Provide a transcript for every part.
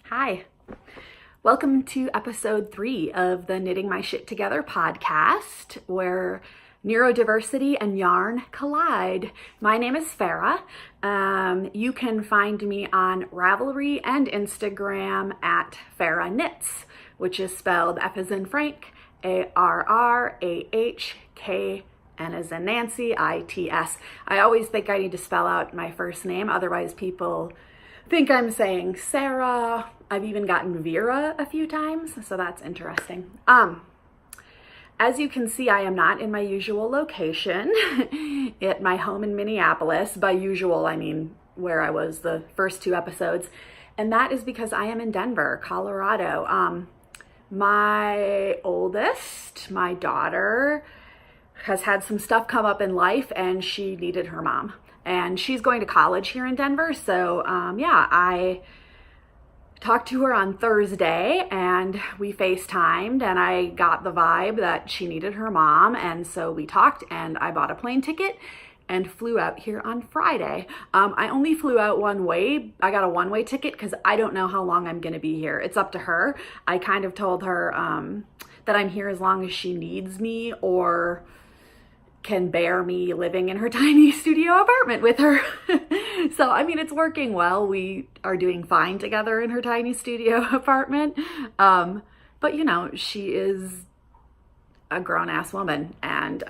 Hi, welcome to episode 3 of the Knitting My Shit Together podcast, where neurodiversity and yarn collide. My name is Farah. You can find me on Ravelry and Instagram at Farah Knits, which is spelled F as in Frank, A-R-R-A-H-K, N as in Nancy, I-T-S. I always think I need to spell out my first name, otherwise people think I'm saying Sarah. I've even gotten Vera a few times, so that's interesting. As you can see, I am not in my usual location at my home in Minneapolis. By usual, I mean where I was the first 2 episodes. And that is because I am in Denver, Colorado. My oldest, my daughter, has had some stuff come up in life and she needed her mom. And she's going to college here in Denver. So I talked to her on Thursday and we FaceTimed and I got the vibe that she needed her mom. And so we talked and I bought a plane ticket and flew out here on Friday. I only flew out one way. I got a one-way ticket because I don't know how long I'm going to be here. It's up to her. I kind of told her that I'm here as long as she needs me or can bear me living in her tiny studio apartment with her. So, I mean, it's working well. We are doing fine together in her tiny studio apartment. But you know, she is a grown-ass woman and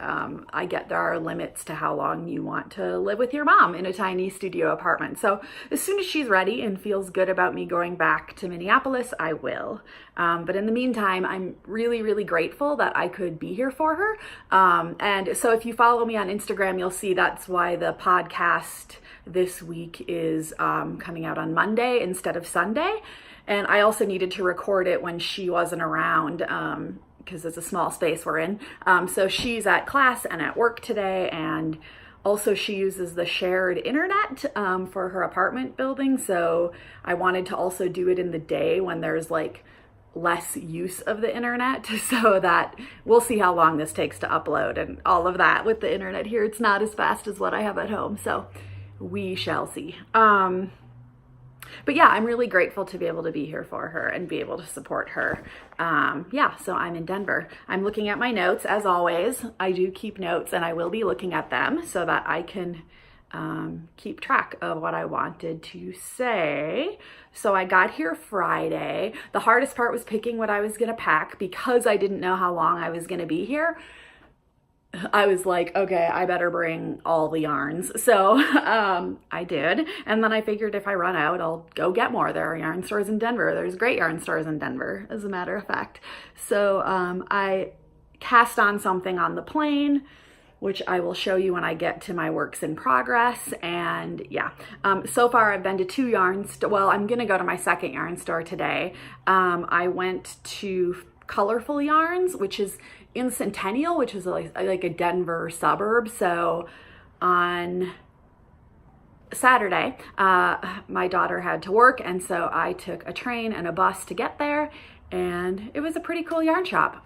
I get there are limits to how long you want to live with your mom in a tiny studio apartment. So as soon as she's ready and feels good about me going back to Minneapolis, I will. But in the meantime, I'm really, really grateful that I could be here for her. And so if you follow me on Instagram, you'll see that's why the podcast this week is coming out on Monday instead of Sunday. And I also needed to record it when she wasn't around, because it's a small space we're in. So she's at class and at work today, and also she uses the shared internet for her apartment building. So I wanted to also do it in the day when there's like less use of the internet, so that we'll see how long this takes to upload and all of that. With the internet here, it's not as fast as what I have at home, so we shall see. But yeah, I'm really grateful to be able to be here for her and be able to support her. So I'm in Denver. I'm looking at my notes as always. I do keep notes and I will be looking at them so that I can keep track of what I wanted to say. So I got here Friday. The hardest part was picking what I was gonna pack because I didn't know how long I was gonna be here. I was like, okay, I better bring all the yarns. So I did. And then I figured if I run out, I'll go get more. There are yarn stores in Denver. There's great yarn stores in Denver, as a matter of fact. So I cast on something on the plane, which I will show you when I get to my works in progress. And yeah, so far I've been to 2 yarn stores. Well, I'm gonna go to my second yarn store today. I went to Colorful Yarns, which is in Centennial, which is like a Denver suburb. So on Saturday, my daughter had to work, and so I took a train and a bus to get there, and it was a pretty cool yarn shop.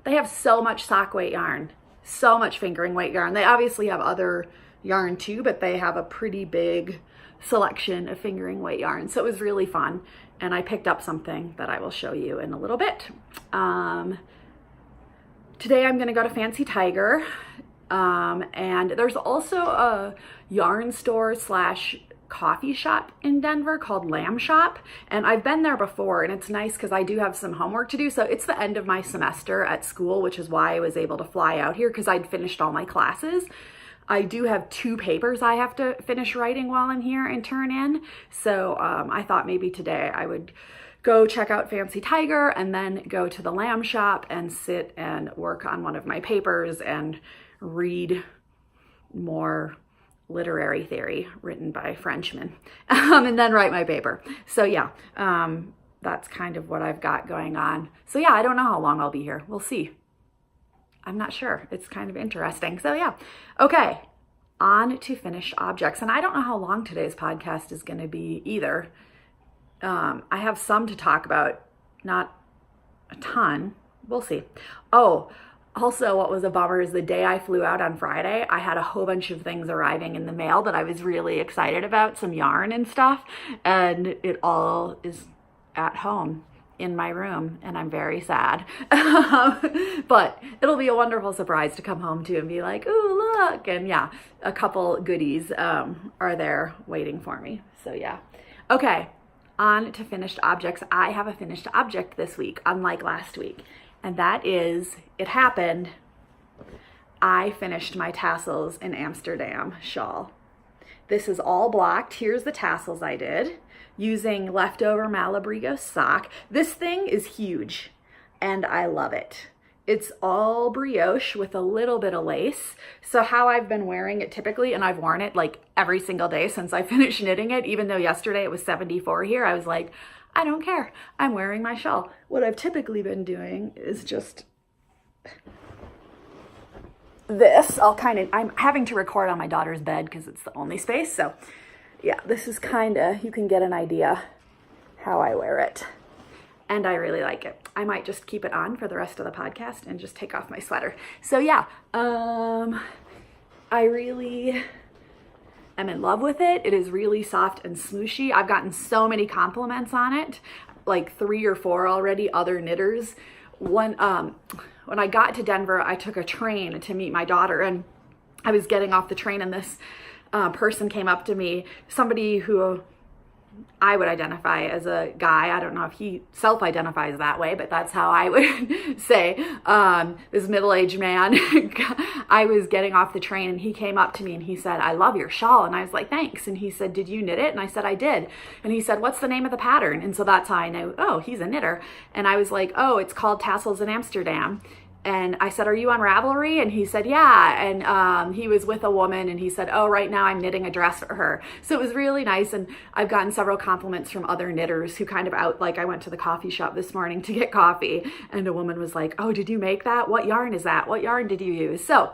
They have so much sock weight yarn, so much fingering weight yarn. They obviously have other yarn too, but they have a pretty big selection of fingering weight yarn. So it was really fun, and I picked up something that I will show you in a little bit. Today I'm gonna go to Fancy Tiger, and there's also a yarn store / coffee shop in Denver called Lamb Shop, and I've been there before, and it's nice because I do have some homework to do. So it's the end of my semester at school, which is why I was able to fly out here, because I'd finished all my classes. I do have 2 papers I have to finish writing while I'm here and turn in, so I thought maybe today I would go check out Fancy Tiger and then go to the Lamb Shop and sit and work on one of my papers and read more literary theory written by Frenchmen, and then write my paper. So yeah, that's kind of what I've got going on. So yeah, I don't know how long I'll be here. We'll see. I'm not sure. It's kind of interesting. So yeah, okay, on to finished objects. And I don't know how long today's podcast is going to be either. I have some to talk about, not a ton. We'll see. Oh, Also, what was a bummer is the day I flew out on Friday, I had a whole bunch of things arriving in the mail that I was really excited about, some yarn and stuff, and it all is at home in my room, and I'm very sad. But it'll be a wonderful surprise to come home to and be like, ooh, look, and yeah, a couple goodies are there waiting for me. So yeah. Okay, on to finished objects. I have a finished object this week, unlike last week, and that is, it happened. I finished my Tassels in Amsterdam shawl. This is all blocked. Here's the tassels I did using leftover Malabrigo sock. This thing is huge and I love it. It's all brioche with a little bit of lace. So how I've been wearing it typically, and I've worn it like every single day since I finished knitting it, even though yesterday it was 74 here, I was like, I don't care. I'm wearing my shawl. What I've typically been doing is just this. I'm having to record on my daughter's bed because it's the only space. So yeah, this is you can get an idea how I wear it. And I really like it. I might just keep it on for the rest of the podcast and just take off my sweater. So yeah, I really am in love with it. It is really soft and smooshy. I've gotten so many compliments on it, like 3 or 4 already, other knitters. When I got to Denver, I took a train to meet my daughter, and I was getting off the train, and this person came up to me, somebody who I would identify as a guy. I don't know if he self-identifies that way, but that's how I would say, this middle-aged man. I was getting off the train and he came up to me and he said, I love your shawl. And I was like, thanks. And he said, did you knit it? And I said, I did. And he said, what's the name of the pattern? And so that's how I know, oh, he's a knitter. And I was like, oh, it's called Tassels in Amsterdam. And I said, are you on Ravelry? And he said, yeah. And he was with a woman and he said, oh, right now I'm knitting a dress for her. So it was really nice. And I've gotten several compliments from other knitters who kind of like I went to the coffee shop this morning to get coffee and a woman was like, oh, did you make that? What yarn is that? What yarn did you use? So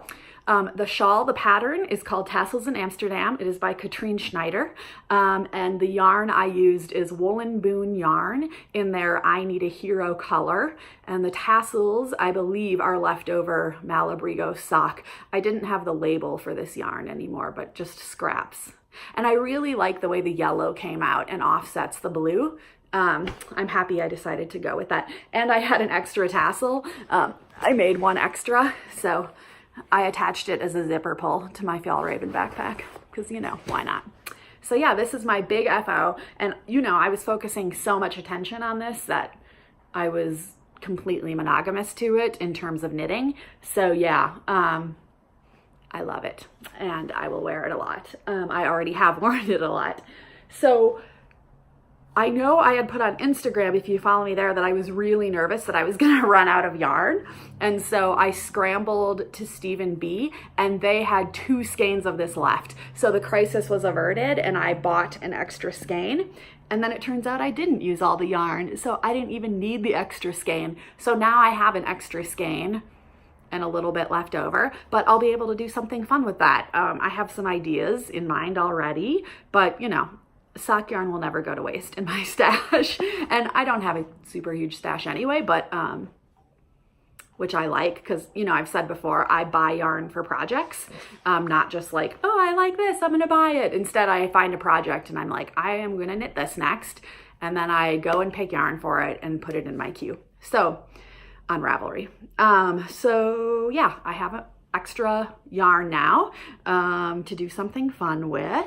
the shawl, the pattern is called Tassels in Amsterdam. It is by Katrine Schneider. And the yarn I used is Woolen Boon yarn in their I Need a Hero color. And the tassels, I believe, are leftover Malabrigo sock. I didn't have the label for this yarn anymore, but just scraps. And I really like the way the yellow came out and offsets the blue. I'm happy I decided to go with that. And I had an extra tassel. I made one extra, so I attached it as a zipper pull to my Fjallraven backpack because, why not? So yeah, this is my big FO. And, I was focusing so much attention on this that I was completely monogamous to it in terms of knitting. So yeah, I love it and I will wear it a lot. I already have worn it a lot. So I know I had put on Instagram, if you follow me there, that I was really nervous that I was going to run out of yarn. And so I scrambled to Stephen B and they had 2 skeins of this left. So the crisis was averted and I bought an extra skein. And then it turns out I didn't use all the yarn. So I didn't even need the extra skein. So now I have an extra skein and a little bit left over, but I'll be able to do something fun with that. I have some ideas in mind already, but sock yarn will never go to waste in my stash. And I don't have a super huge stash anyway, but which I like because, I've said before, I buy yarn for projects, not just like, oh, I like this, I'm gonna buy it. Instead, I find a project and I'm like, I am gonna knit this next. And then I go and pick yarn for it and put it in my queue. So on Ravelry. So yeah, I have an extra yarn now to do something fun with.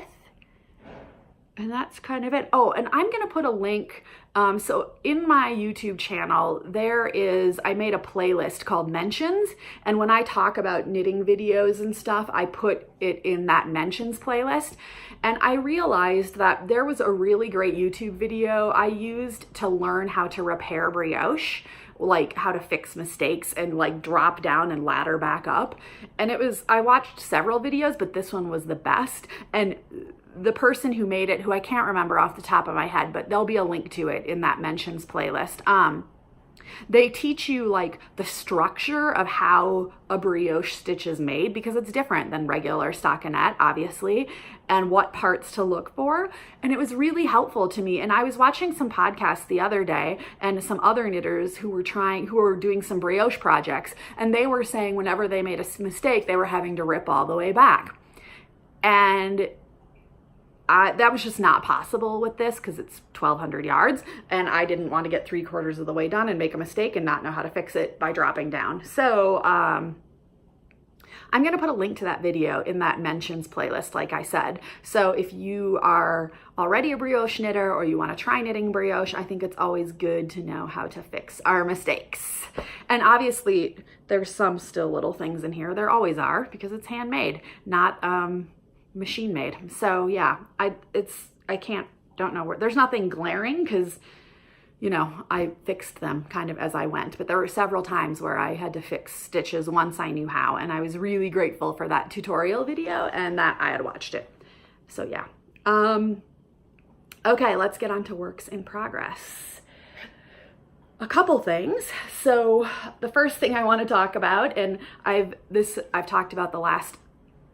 And that's kind of it. Oh, and I'm going to put a link. So in my YouTube channel, I made a playlist called Mentions. And when I talk about knitting videos and stuff, I put it in that Mentions playlist. And I realized that there was a really great YouTube video I used to learn how to repair brioche, like how to fix mistakes and like drop down and ladder back up. And I watched several videos, but this one was the best. And the person who made it, who I can't remember off the top of my head, but there'll be a link to it in that Mentions playlist. They teach you like the structure of how a brioche stitch is made, because it's different than regular stockinette, obviously, and what parts to look for. And it was really helpful to me. And I was watching some podcasts the other day and some other knitters who were doing some brioche projects, and they were saying whenever they made a mistake, they were having to rip all the way back. And that was just not possible with this because it's 1,200 yards, and I didn't want to get 3/4 of the way done and make a mistake and not know how to fix it by dropping down. So I'm going to put a link to that video in that mentions playlist, like I said. So if you are already a brioche knitter or you want to try knitting brioche, I think it's always good to know how to fix our mistakes. And obviously there's some still little things in here. There always are, because it's handmade, not machine made. So yeah, don't know where, there's nothing glaring because, you know, I fixed them kind of as I went, but there were several times where I had to fix stitches once I knew how, and I was really grateful for that tutorial video and that I had watched it. So yeah. Okay, let's get on to works in progress. A couple things. So the first thing I want to talk about, and I've talked about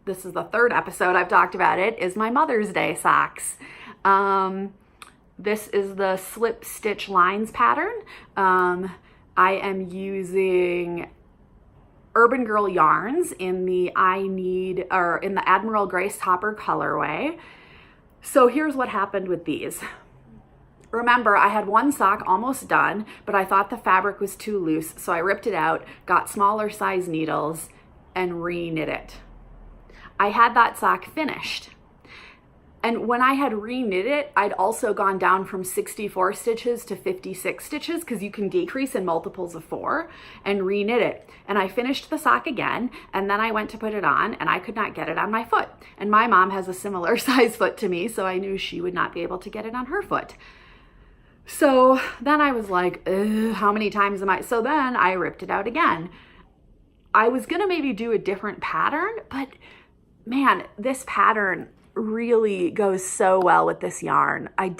this is the third episode I've talked about it, is my Mother's Day socks. This is the slip stitch lines pattern. I am using Urban Girl yarns in the Admiral Grace Hopper colorway. So here's what happened with these. Remember, I had one sock almost done, but I thought the fabric was too loose, so I ripped it out, got smaller size needles, and re-knit it. I had that sock finished. And when I had re-knit it, I'd also gone down from 64 stitches to 56 stitches, because you can decrease in multiples of 4, and re-knit it. And I finished the sock again, and then I went to put it on, and I could not get it on my foot. And my mom has a similar size foot to me, so I knew she would not be able to get it on her foot. So then I was like, how many times am I? So then I ripped it out again. I was gonna maybe do a different pattern, but man, this pattern really goes so well with this yarn. I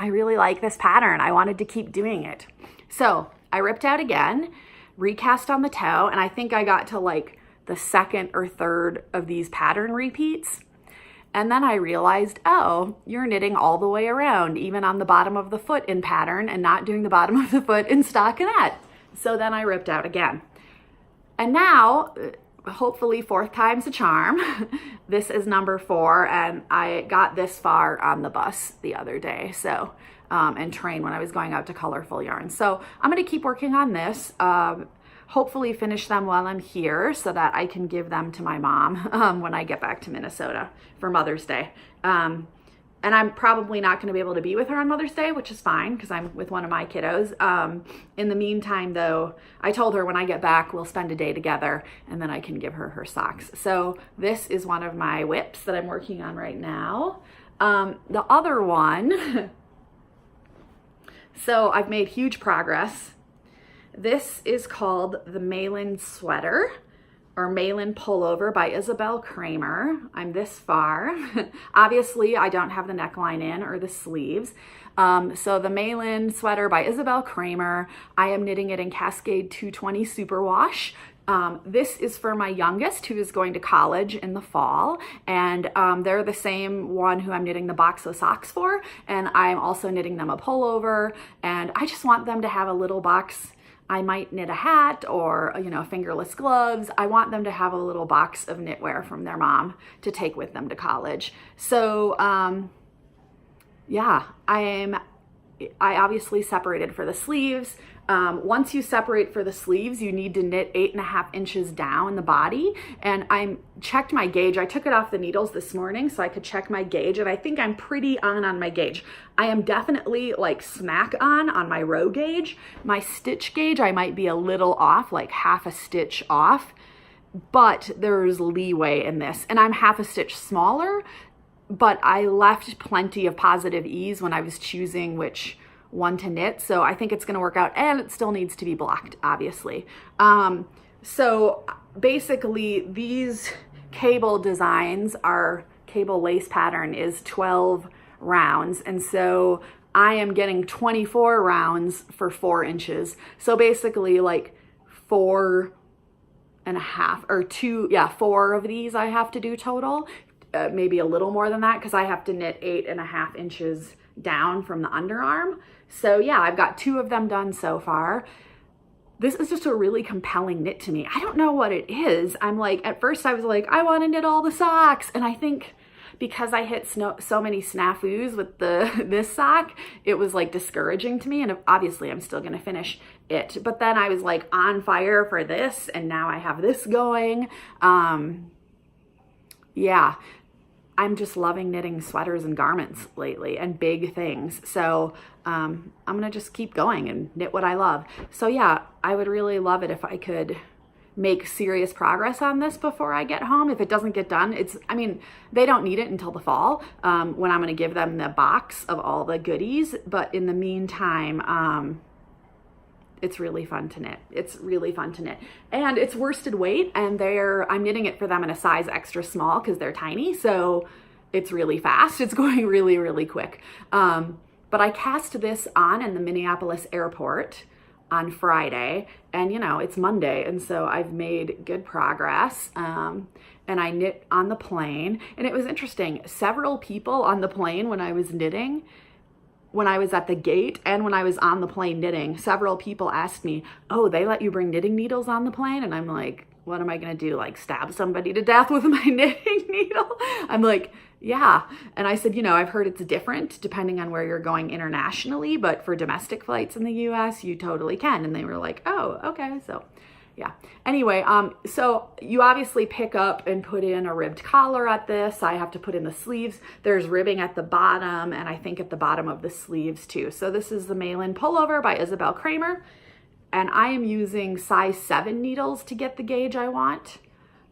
really like this pattern. I wanted to keep doing it. So I ripped out again, recast on the toe, and I think I got to like the second or third of these pattern repeats. And then I realized, oh, you're knitting all the way around, even on the bottom of the foot in pattern, and not doing the bottom of the foot in stockinette. So then I ripped out again. And now, hopefully fourth time's a charm. This is number 4, and I got this far on the bus the other day, so and train when I was going out to Colorful Yarn. So I'm going to keep working on this, hopefully finish them while I'm here so that I can give them to my mom when I get back to Minnesota for Mother's Day. And I'm probably not going to be able to be with her on Mother's Day, which is fine because I'm with one of my kiddos. In the meantime, though, I told her when I get back, we'll spend a day together and then I can give her her socks. So this is one of my whips that I'm working on right now. The other one, so I've made huge progress. This is called the Malin Sweater, or Malin Pullover by Isabel Kramer. I'm this far. Obviously, I don't have the neckline in or the sleeves. So the Malin Sweater by Isabel Kramer, I am knitting it in Cascade 220 Superwash. This is for my youngest who is going to college in the fall, and they're the same one who I'm knitting the box of socks for, and I'm also knitting them a pullover, and I just want them to have a little box. I might knit a hat or, you know, fingerless gloves. I want them to have a little box of knitwear from their mom to take with them to college. So, yeah, I obviously separated for the sleeves. Once you separate for the sleeves, you need to knit 8.5 inches down the body. And I checked my gauge. I took it off the needles this morning so I could check my gauge, and I think I'm pretty on my gauge. I am definitely like smack on my row gauge. My stitch gauge, I might be a little off, like half a stitch off, but there's leeway in this. And I'm half a stitch smaller, but I left plenty of positive ease when I was choosing which one to knit, so I think it's going to work out, and it still needs to be blocked, obviously. So basically these cable designs, our cable lace pattern is 12 rounds, and so I am getting 24 rounds for 4 inches. So basically like 4 and a half or 2, yeah, 4 of these I have to do total. Maybe a little more than that because I have to knit 8.5 inches down from the underarm. So yeah, I've got 2 of them done so far. This is just a really compelling knit to me. I don't know what it is. I'm like, at first I was like, I want to knit all the socks. And I think because I hit so many snafus with this sock, it was like discouraging to me. And obviously I'm still going to finish it. But then I was like on fire for this, and now I have this going. Yeah, I'm just loving knitting sweaters and garments lately and big things. So I'm going to just keep going and knit what I love. So yeah, I would really love it if I could make serious progress on this before I get home. If it doesn't get done, I mean, they don't need it until the fall when I'm going to give them the box of all the goodies. But in the meantime, it's really fun to knit. It's really fun to knit. And it's worsted weight, and I'm knitting it for them in a size extra small because they're tiny. So it's really fast. It's going really, really quick. But I cast this on in the Minneapolis airport on Friday, and you know, it's Monday, and so I've made good progress. And I knit on the plane, and it was interesting. Several people on the plane when I was knitting, when I was at the gate and when I was on the plane knitting, several people asked me, oh, they let you bring knitting needles on the plane? And I'm like, what am I gonna do? Like stab somebody to death with my knitting needle? I'm like, yeah. And I said, you know, I've heard it's different depending on where you're going internationally, but for domestic flights in the US, you totally can. And they were like, oh, okay. So yeah. Anyway, so you obviously pick up and put in a ribbed collar at this. I have to put in the sleeves. There's ribbing at the bottom, and I think at the bottom of the sleeves too. So this is the Malin Pullover by Isabel Kramer, and I am using size 7 needles to get the gauge I want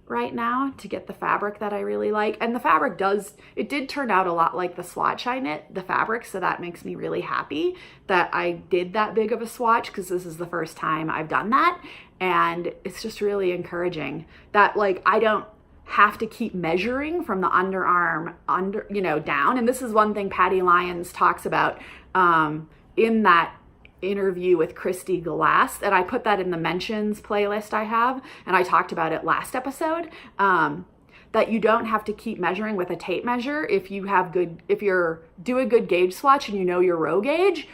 right now, to get the fabric that I really like. And the fabric did turn out a lot like the swatch I knit, the fabric, so that makes me really happy that I did that big of a swatch, because this is the first time I've done that. And it's just really encouraging that like I don't have to keep measuring from the underarm down. And this is one thing Patty Lyons talks about in that interview with Christy Glass, and I put that in the mentions playlist I have, and I talked about it last episode, that you don't have to keep measuring with a tape measure if you do a good gauge swatch and you know your row gauge.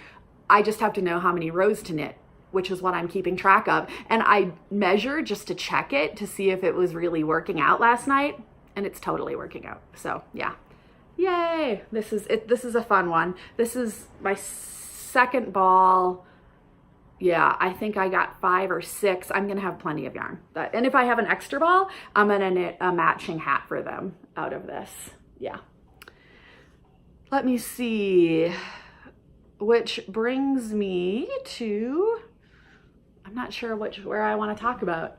I just have to know how many rows to knit, which is what I'm keeping track of. And I measure just to check it to see if it was really working out last night, and it's totally working out. So yeah, yay. This is a fun one. This is my second ball. Yeah, I think I got 5 or 6. I'm gonna have plenty of yarn. And if I have an extra ball, I'm gonna knit a matching hat for them out of this. Yeah. Let me see, which brings me to, I'm not sure where I want to talk about,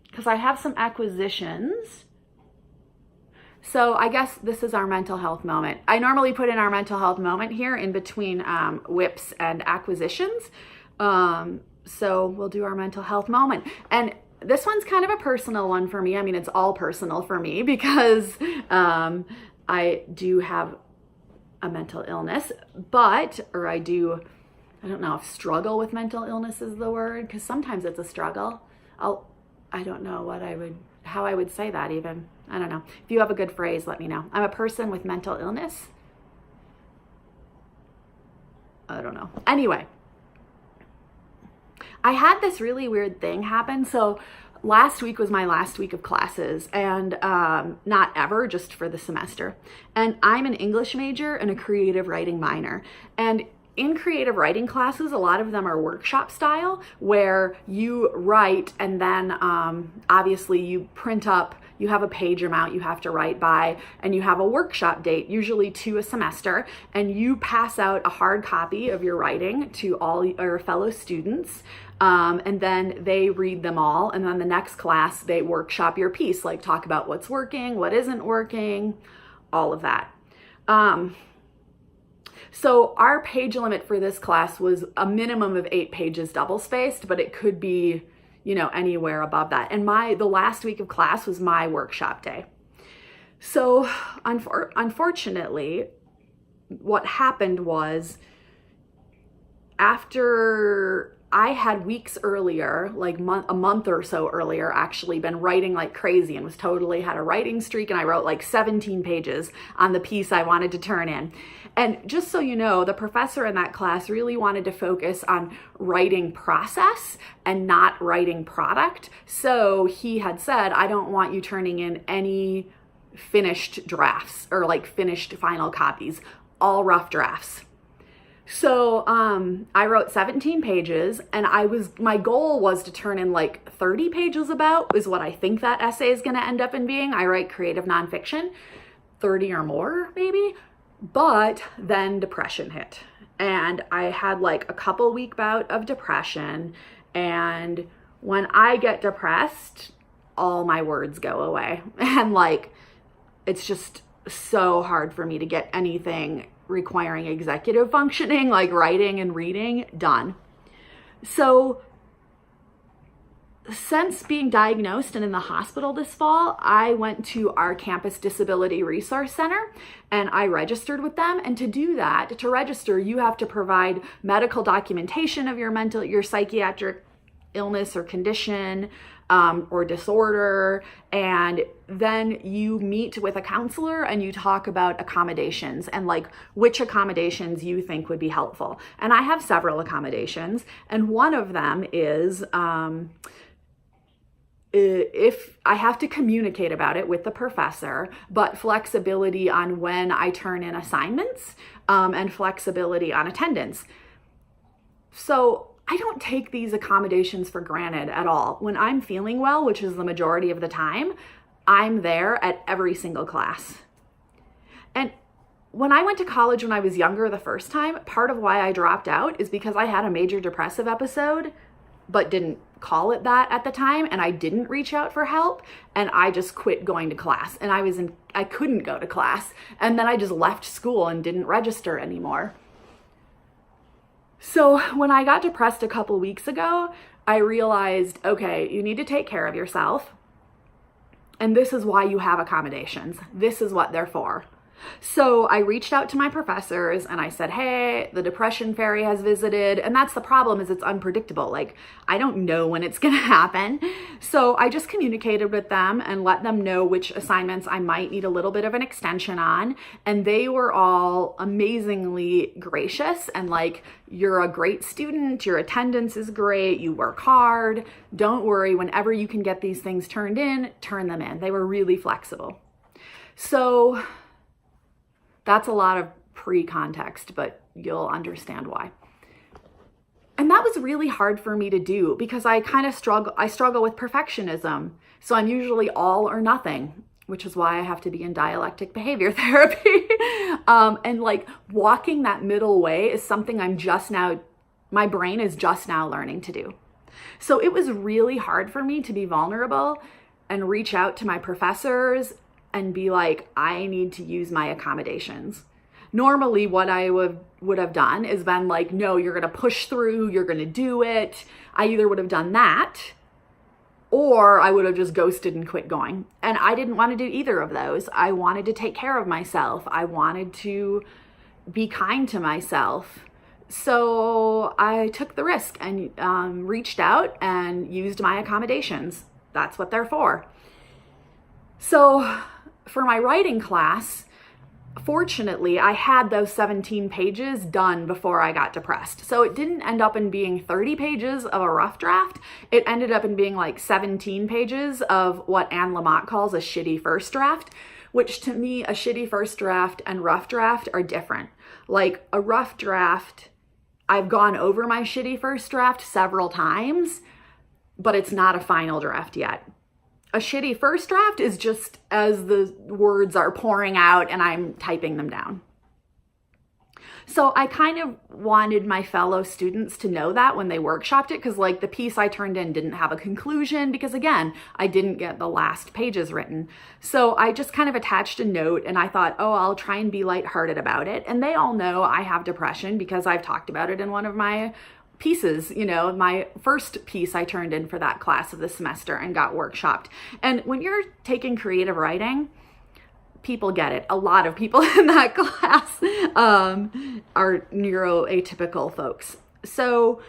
because I have some acquisitions. So I guess this is our mental health moment. I normally put in our mental health moment here in between whips and acquisitions. So we'll do our mental health moment. And this one's kind of a personal one for me. I mean, it's all personal for me because I do have a mental illness, I don't know if struggle with mental illness is the word, because sometimes it's a struggle. I don't know how I would say that even. I don't know. If you have a good phrase, let me know. I'm a person with mental illness. I don't know. Anyway, I had this really weird thing happen. So last week was my last week of classes, and not ever, just for the semester. And I'm an English major and a creative writing minor. And in creative writing classes, a lot of them are workshop style, where you write and then obviously you print up, you have a page amount you have to write by, and you have a workshop date, usually 2 a semester, and you pass out a hard copy of your writing to all your fellow students, and then they read them all, and then the next class they workshop your piece, like talk about what's working, what isn't working, all of that. So our page limit for this class was a minimum of 8 pages double spaced, but it could be, anywhere above that. And the last week of class was my workshop day. So unfortunately, what happened was, after I had weeks earlier, like a month or so earlier, actually been writing like crazy and was totally had a writing streak, and I wrote like 17 pages on the piece I wanted to turn in. And just so you know, the professor in that class really wanted to focus on writing process and not writing product. So he had said, I don't want you turning in any finished drafts or like finished final copies, all rough drafts. So I wrote 17 pages, and my goal was to turn in like 30 pages about, is what I think that essay is going to end up in being. I write creative nonfiction, 30 or more maybe. But then depression hit, and I had like a couple week bout of depression. And when I get depressed, all my words go away. And like, it's just so hard for me to get anything requiring executive functioning, like writing and reading, done. So since being diagnosed and in the hospital this fall, I went to our campus disability resource center and I registered with them. And to do that, to register, you have to provide medical documentation of your psychiatric illness or condition, or disorder. And then you meet with a counselor and you talk about accommodations and like which accommodations you think would be helpful. And I have several accommodations. And one of them is, if I have to communicate about it with the professor, but flexibility on when I turn in assignments, and flexibility on attendance. So I don't take these accommodations for granted at all. When I'm feeling well, which is the majority of the time, I'm there at every single class. And when I went to college when I was younger the first time, part of why I dropped out is because I had a major depressive episode, but didn't call it that at the time, and I didn't reach out for help, and I just quit going to class, and I couldn't go to class, and then I just left school and didn't register anymore. So when I got depressed a couple weeks ago, I realized, okay, you need to take care of yourself, and this is why you have accommodations. This is what they're for. So I reached out to my professors and I said, hey, the depression fairy has visited. And that's the problem, is it's unpredictable. Like, I don't know when it's going to happen. So I just communicated with them and let them know which assignments I might need a little bit of an extension on. And they were all amazingly gracious and like, you're a great student. Your attendance is great. You work hard. Don't worry. Whenever you can get these things turned in, turn them in. They were really flexible. So that's a lot of pre-context, but you'll understand why. And that was really hard for me to do because I struggle with perfectionism. So I'm usually all or nothing, which is why I have to be in dialectic behavior therapy. And like walking that middle way is something my brain is just now learning to do. So it was really hard for me to be vulnerable and reach out to my professors and be like, I need to use my accommodations. Normally what I would have done is been like, no, you're going to push through, you're going to do it. I either would have done that or I would have just ghosted and quit going. And I didn't want to do either of those. I wanted to take care of myself. I wanted to be kind to myself. So I took the risk and reached out and used my accommodations. That's what they're for. So for my writing class, fortunately, I had those 17 pages done before I got depressed. So it didn't end up in being 30 pages of a rough draft. It ended up in being like 17 pages of what Anne Lamott calls a shitty first draft, which to me, a shitty first draft and rough draft are different. Like a rough draft, I've gone over my shitty first draft several times, but it's not a final draft yet. A shitty first draft is just as the words are pouring out and I'm typing them down. So I kind of wanted my fellow students to know that when they workshopped it, because like the piece I turned in didn't have a conclusion because again, I didn't get the last pages written. So I just kind of attached a note and I thought, oh, I'll try and be lighthearted about it. And they all know I have depression because I've talked about it in one of my pieces, my first piece I turned in for that class of the semester and got workshopped. And when you're taking creative writing, people get it. A lot of people in that class are neuroatypical folks. So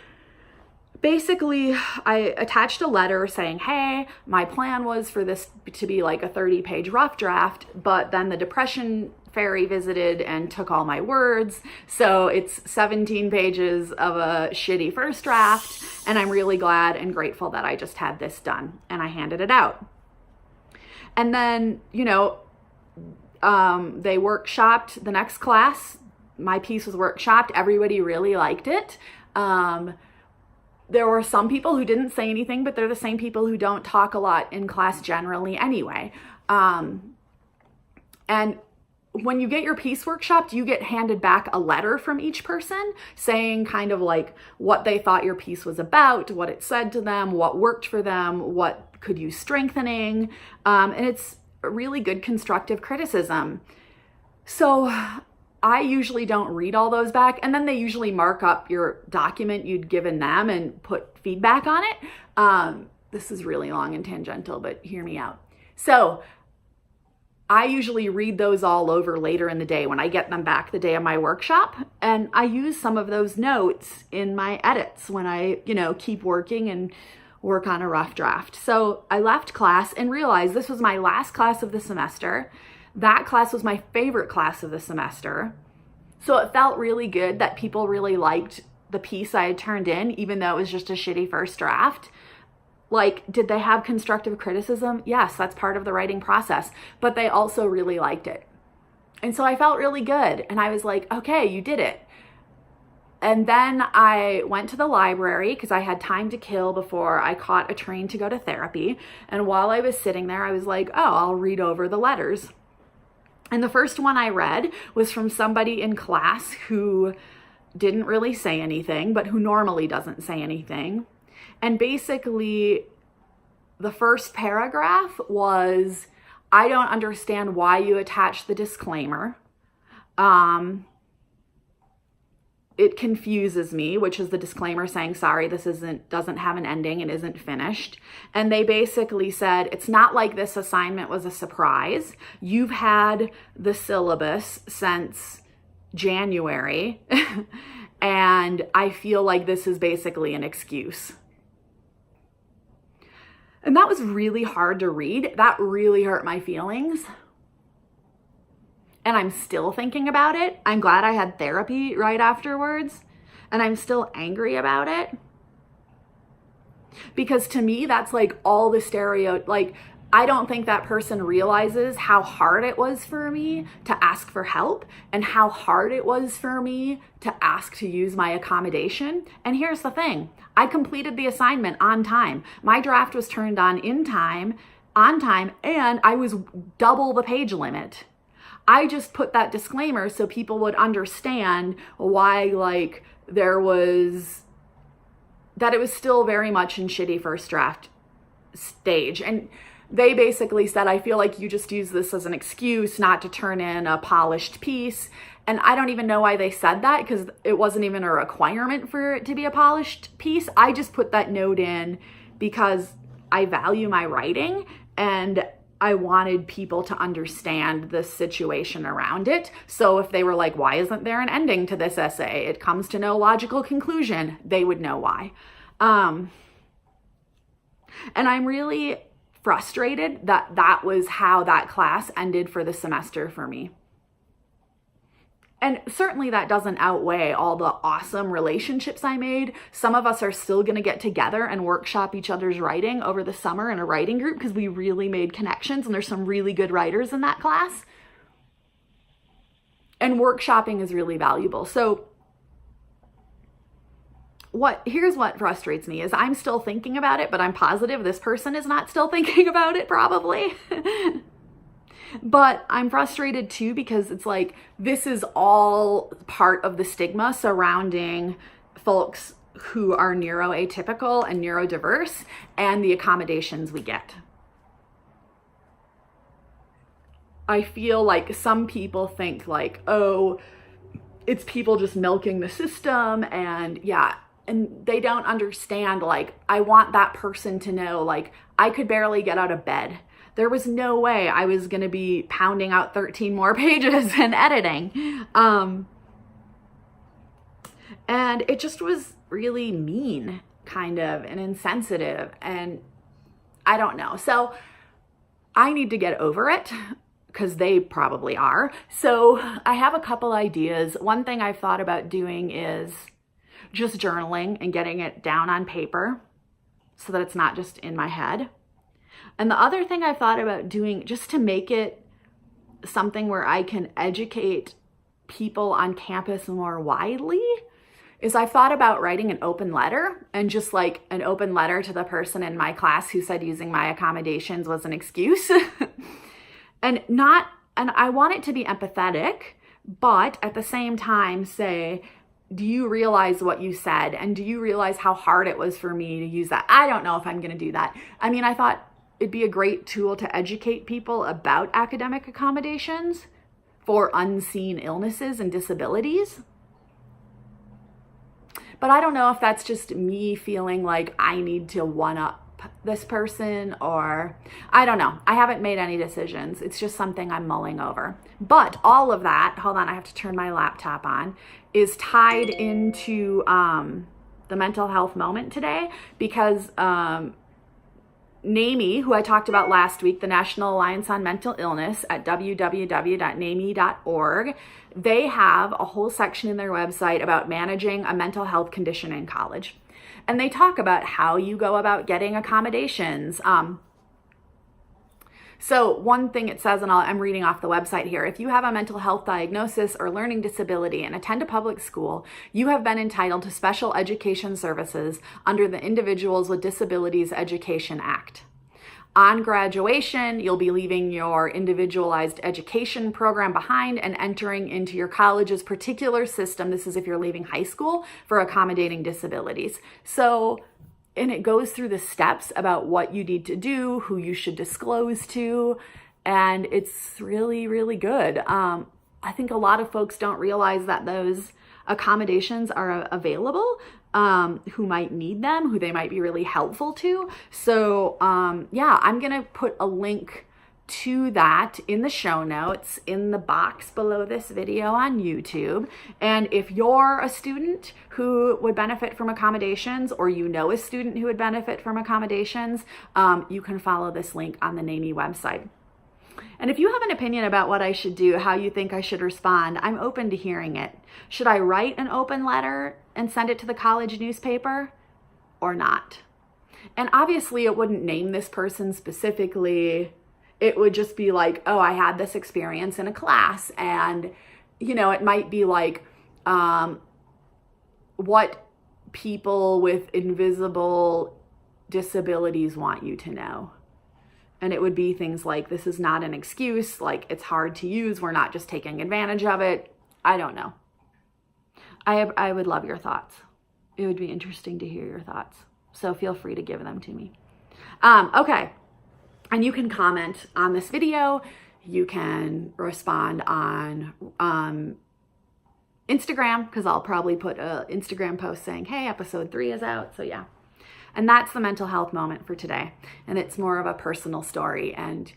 basically, I attached a letter saying, hey, my plan was for this to be like a 30-page rough draft, but then the depression fairy visited and took all my words. So it's 17 pages of a shitty first draft, and I'm really glad and grateful that I just had this done. And I handed it out. And then, they workshopped the next class. My piece was workshopped. Everybody really liked it. There were some people who didn't say anything, but they're the same people who don't talk a lot in class generally anyway. And when you get your piece workshopped, you get handed back a letter from each person saying kind of like what they thought your piece was about, what it said to them, what worked for them, what could use strengthening. And it's a really good constructive criticism. So I usually don't read all those back, and then they usually mark up your document you'd given them and put feedback on it. This is really long and tangential, but hear me out. So I usually read those all over later in the day when I get them back the day of my workshop, and I use some of those notes in my edits when I, keep working and work on a rough draft. So I left class and realized this was my last class of the semester. That class was my favorite class of the semester. So it felt really good that people really liked the piece I had turned in, even though it was just a shitty first draft. Like, did they have constructive criticism? Yes, that's part of the writing process, but they also really liked it. And so I felt really good. And I was like, okay, you did it. And then I went to the library because I had time to kill before I caught a train to go to therapy. And while I was sitting there, I was like, oh, I'll read over the letters. And the first one I read was from somebody in class who didn't really say anything, but who normally doesn't say anything. And basically, the first paragraph was, I don't understand why you attach the disclaimer. It confuses me, which is the disclaimer saying, sorry, this doesn't have an ending and isn't finished. And they basically said, it's not like this assignment was a surprise. You've had the syllabus since January, and I feel like this is basically an excuse. And that was really hard to read. That really hurt my feelings. And I'm still thinking about it. I'm glad I had therapy right afterwards, and I'm still angry about it. Because to me, that's like all the like, I don't think that person realizes how hard it was for me to ask for help and how hard it was for me to ask to use my accommodation. And here's the thing. I completed the assignment on time. My draft was turned on on time, and I was double the page limit. I just put that disclaimer so people would understand why, like, that it was still very much in shitty first draft stage. And they basically said, I feel like you just use this as an excuse not to turn in a polished piece. And I don't even know why they said that, because it wasn't even a requirement for it to be a polished piece. I just put that note in because I value my writing, and I wanted people to understand the situation around it. So if they were like, why isn't there an ending to this essay? It comes to no logical conclusion. They would know why. And I'm really frustrated that that was how that class ended for the semester for me. And certainly that doesn't outweigh all the awesome relationships I made. Some of us are still going to get together and workshop each other's writing over the summer in a writing group because we really made connections, and there's some really good writers in that class. And workshopping is really valuable. So here's what frustrates me is I'm still thinking about it, but I'm positive this person is not still thinking about it probably. But I'm frustrated too, because it's like, this is all part of the stigma surrounding folks who are neuroatypical and neurodiverse and the accommodations we get. I feel like some people think like, oh, it's people just milking the system, and yeah. And they don't understand, like, I want that person to know, like, I could barely get out of bed. There was no way I was going to be pounding out 13 more pages and editing. And it just was really mean, kind of, and insensitive, and I don't know. So I need to get over it, because they probably are. So I have a couple ideas. One thing I've thought about doing is just journaling and getting it down on paper so that it's not just in my head. And the other thing I've thought about doing, just to make it something where I can educate people on campus more widely, is I've thought about writing an open letter, and just like an open letter to the person in my class who said using my accommodations was an excuse. And I want it to be empathetic, but at the same time say, do you realize what you said? And do you realize how hard it was for me to use that? I don't know if I'm going to do that. I mean, I thought it'd be a great tool to educate people about academic accommodations for unseen illnesses and disabilities. But I don't know if that's just me feeling like I need to one-up this person, or I don't know. I haven't made any decisions. It's just something I'm mulling over. But all of that, hold on, I have to turn my laptop on, is tied into the mental health moment today, because NAMI, who I talked about last week, the National Alliance on Mental Illness at www.nami.org, they have a whole section in their website about managing a mental health condition in college. And they talk about how you go about getting accommodations. So one thing it says, and I'm reading off the website here, if you have a mental health diagnosis or learning disability and attend a public school, you have been entitled to special education services under the Individuals with Disabilities Education Act. On graduation, you'll be leaving your individualized education program behind and entering into your college's particular system. This is if you're leaving high school, for accommodating disabilities. So, and it goes through the steps about what you need to do, who you should disclose to, and it's really, really good. I think a lot of folks don't realize that those accommodations are available, who might need them, who they might be really helpful to. So yeah, I'm gonna put a link to that in the show notes in the box below this video on YouTube. And if you're a student who would benefit from accommodations, or you know a student who would benefit from accommodations, you can follow this link on the NAMI website. And if you have an opinion about what I should do, how you think I should respond, I'm open to hearing it. Should I write an open letter and send it to the college newspaper, or not? And obviously it wouldn't name this person specifically. It would just be like, oh, I had this experience in a class, and, you know, it might be like, what people with invisible disabilities want you to know. And it would be things like, this is not an excuse, like it's hard to use, we're not just taking advantage of it. I don't know. I would love your thoughts. It would be interesting to hear your thoughts. So feel free to give them to me. Okay. And you can comment on this video. You can respond on Instagram, because I'll probably put an Instagram post saying, hey, episode 3 is out. So yeah. And that's the mental health moment for today. And it's more of a personal story. And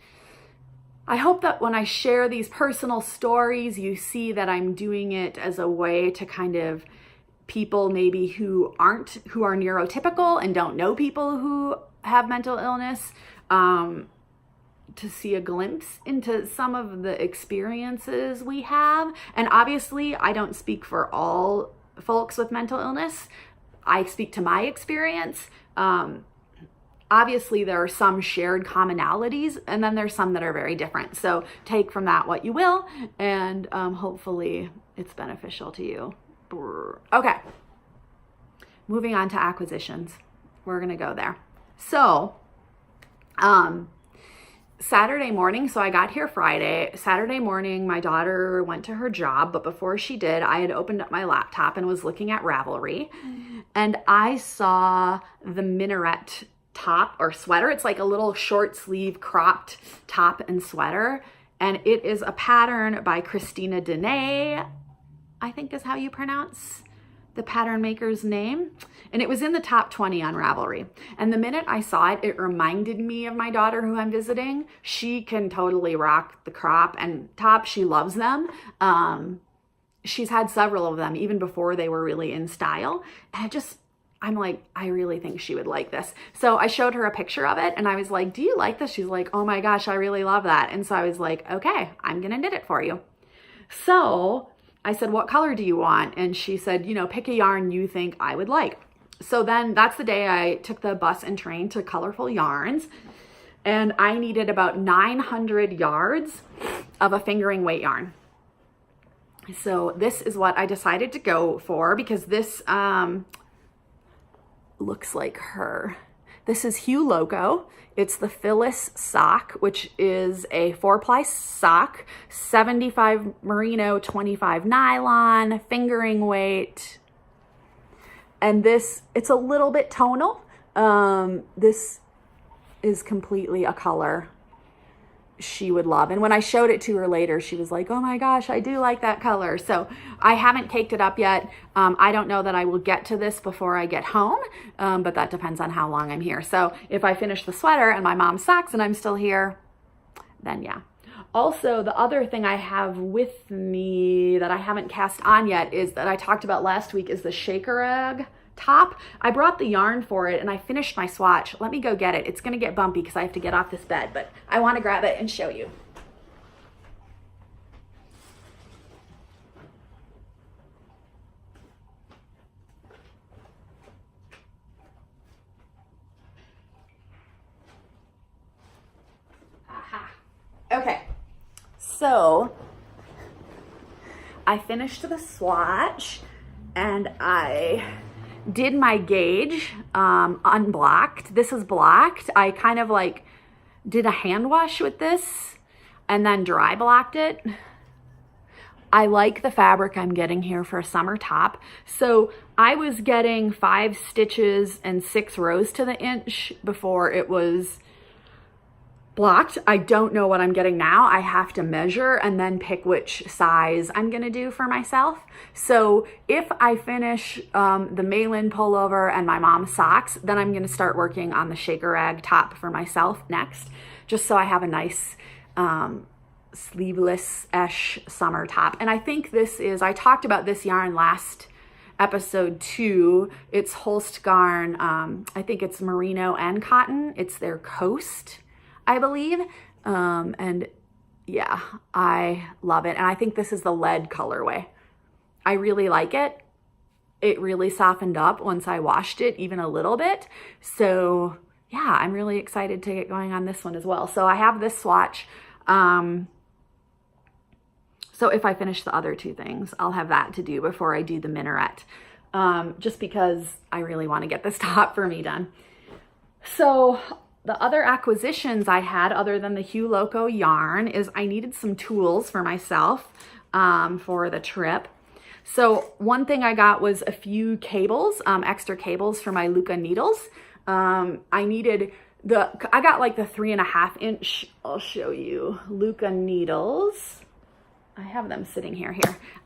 I hope that when I share these personal stories, you see that I'm doing it as a way to kind of people maybe who are neurotypical and don't know people who have mental illness, to see a glimpse into some of the experiences we have. And obviously, I don't speak for all folks with mental illness. I speak to my experience. Obviously, there are some shared commonalities, and then there's some that are very different. So take from that what you will, and hopefully it's beneficial to you. Okay, moving on to acquisitions. We're gonna go there. So, Saturday morning, so I got here Friday. Saturday morning, my daughter went to her job, but before she did, I had opened up my laptop and was looking at Ravelry, and I saw the minaret top or sweater. It's like a little short sleeve cropped top and sweater, and it is a pattern by Christina Dene, I think is how you pronounce the pattern maker's name, and it was in the top 20 on Ravelry. And the minute I saw it, it reminded me of my daughter who I'm visiting. She can totally rock the crop and top. She loves them. She's had several of them even before they were really in style. And I'm like, I really think she would like this. So I showed her a picture of it and I was like, do you like this? She's like, oh my gosh, I really love that. And so I was like, okay, I'm gonna knit it for you. So I said, what color do you want? And she said, you know, pick a yarn you think I would like. So then that's the day I took the bus and train to Colorful Yarns, and I needed about 900 yards of a fingering weight yarn. So this is what I decided to go for because this looks like her. This is Hue Loco. It's the Phyllis sock, which is a 4-ply sock, 75 merino, 25 nylon, fingering weight. And this, it's a little bit tonal. This is completely a color she would love. And when I showed it to her later, she was like, oh my gosh, I do like that color. So I haven't caked it up yet. I don't know that I will get to this before I get home, but that depends on how long I'm here. So if I finish the sweater and my mom's socks and I'm still here, then yeah. Also, the other thing I have with me that I haven't cast on yet is that I talked about last week is the shaker egg top. I brought the yarn for it and I finished my swatch. Let me go get it. It's gonna get bumpy because I have to get off this bed, but I want to grab it and show you. Aha. Okay, so I finished the swatch and I did my gauge unblocked. This is blocked. I kind of like did a hand wash with this and then dry blocked it. I like the fabric I'm getting here for a summer top. So I was getting 5 stitches and 6 rows to the inch before it was blocked. I don't know what I'm getting now. I have to measure and then pick which size I'm gonna do for myself. So if I finish the Malin pullover and my mom's socks, then I'm gonna start working on the shaker rag top for myself next, just so I have a nice sleeveless-ish summer top. And I think this is, I talked about this yarn last episode 2. It's Holst Garn. I think it's merino and cotton. It's their Coast, I believe. And yeah, I love it. And I think this is the lead colorway. I really like it. It really softened up once I washed it even a little bit. So yeah, I'm really excited to get going on this one as well. So I have this swatch. So if I finish the other 2 things, I'll have that to do before I do the minaret, just because I really want to get this top for me done. So the other acquisitions I had other than the Hue Loco yarn is I needed some tools for myself for the trip. So one thing I got was a few cables, extra cables for my Luca needles. I got like the 3.5 inch, I'll show you, Luca needles. I have them sitting here.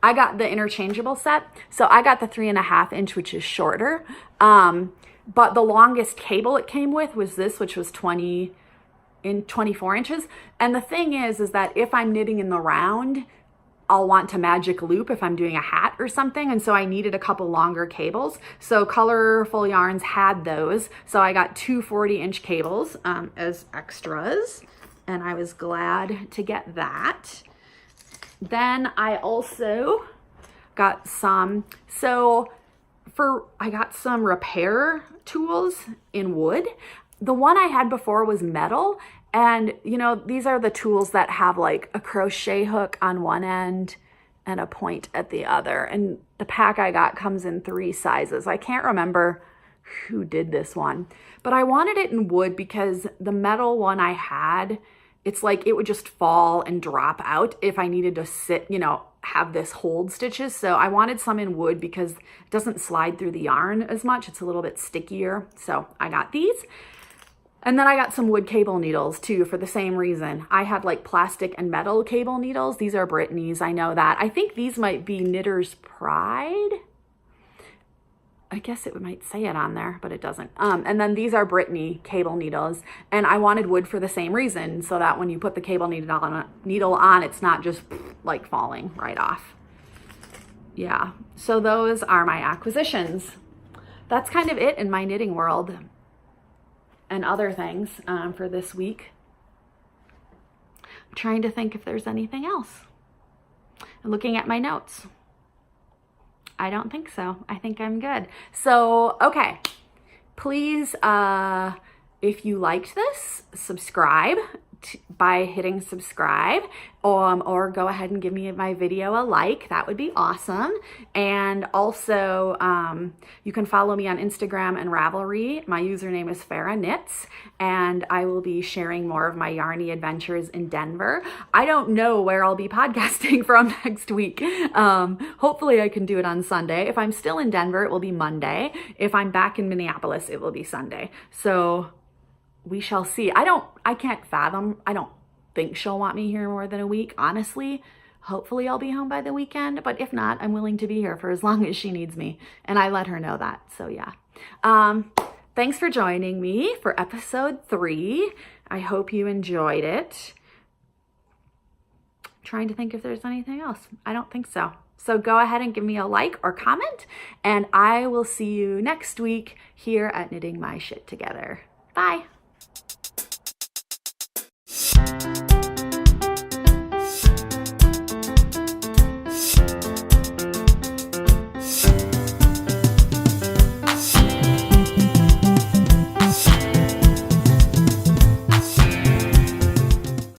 I got the interchangeable set. So I got the 3.5 inch, which is shorter. But the longest cable it came with was this, which was 24 inches. And the thing is that if I'm knitting in the round, I'll want to magic loop if I'm doing a hat or something. And so I needed a couple longer cables. So Colorful Yarns had those. So I got 2 40-inch cables as extras. And I was glad to get that. Then I also got some, I got some repair tools in wood. The one I had before was metal, and you know, these are the tools that have like a crochet hook on one end and a point at the other. And the pack I got comes in 3 sizes. I can't remember who did this one, but I wanted it in wood because the metal one I had, it's like it would just fall and drop out if I needed to sit, you know, have this hold stitches. So I wanted some in wood because it doesn't slide through the yarn as much. It's a little bit stickier. So I got these. And then I got some wood cable needles too for the same reason. I had like plastic and metal cable needles. These are Brittany's, I know that. I think these might be Knitter's Pride. I guess it might say it on there, but it doesn't. And then these are Brittany cable needles, and I wanted wood for the same reason, so that when you put the cable needle on, it's not just like falling right off. Yeah, so those are my acquisitions. That's kind of it in my knitting world and other things for this week. I'm trying to think if there's anything else. I'm looking at my notes. I don't think so. I think I'm good. So, okay. Please, if you liked this, subscribe by hitting subscribe, or go ahead and give me my video a like. That would be awesome. And also, you can follow me on Instagram and Ravelry. My username is Farah Knits, and I will be sharing more of my yarny adventures in Denver. I don't know where I'll be podcasting from next week. Hopefully I can do it on Sunday. If I'm still in Denver, it will be Monday. If I'm back in Minneapolis, it will be Sunday. So we shall see. I can't fathom. I don't think she'll want me here more than a week, honestly. Hopefully I'll be home by the weekend, but if not, I'm willing to be here for as long as she needs me. And I let her know that, so yeah. Thanks for joining me for episode 3. I hope you enjoyed it. I'm trying to think if there's anything else. I don't think so. So go ahead and give me a like or comment, and I will see you next week here at Knitting My Shit Together. Bye.